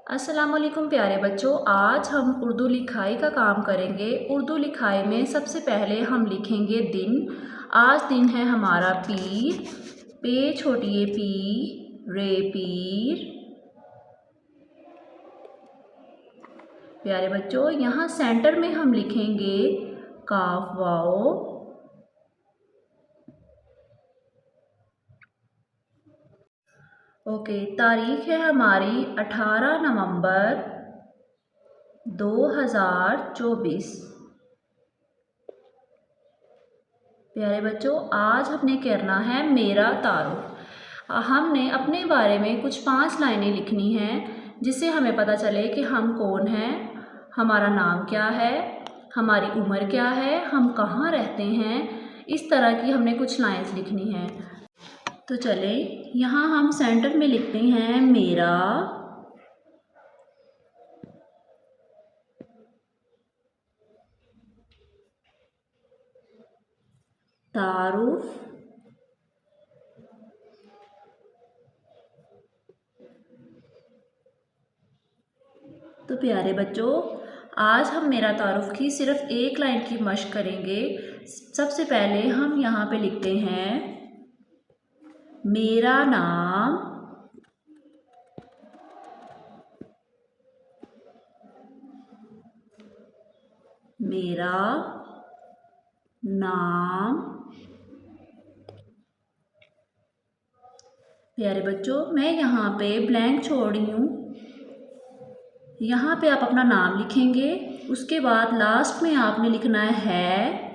अस्सलामुअलैकुम प्यारे बच्चों, आज हम उर्दू लिखाई का काम करेंगे। उर्दू लिखाई में सबसे पहले हम लिखेंगे दिन। आज दिन है हमारा पीर। पे छोटी ए पी, रे पीर। प्यारे बच्चों, यहाँ सेंटर में हम लिखेंगे काफ वाओ। ओके, तारीख है हमारी 18 नवंबर 2024। प्यारे बच्चों, आज हमने करना है मेरा तारुफ। हमने अपने बारे में कुछ 5 लाइनें लिखनी हैं जिससे हमें पता चले कि हम कौन हैं, हमारा नाम क्या है, हमारी उम्र क्या है, हम कहाँ रहते हैं। इस तरह की हमने कुछ लाइन्स लिखनी हैं। तो चले, यहाँ हम सेंटर में लिखते हैं मेरा तारुफ। तो प्यारे बच्चों, आज हम मेरा तारुफ की सिर्फ एक लाइन की मशक करेंगे। सबसे पहले हम यहाँ पे लिखते हैं मेरा नाम, मेरा नाम। प्यारे बच्चों, मैं यहाँ पे ब्लैंक छोड़ रही हूँ। यहाँ पे आप अपना नाम लिखेंगे, उसके बाद लास्ट में आपने लिखना है।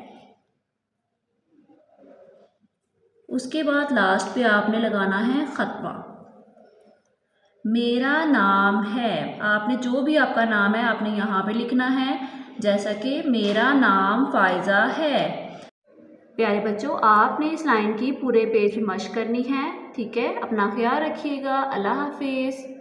उसके बाद लास्ट पे आपने लगाना है ख़त्मा। मेरा नाम है, आपने जो भी आपका नाम है आपने यहाँ पे लिखना है। जैसा कि मेरा नाम फ़ायज़ा है। प्यारे बच्चों, आपने इस लाइन की पूरे पेज में मशक करनी है। ठीक है, अपना ख्याल रखिएगा। अल्लाह हाफिज़।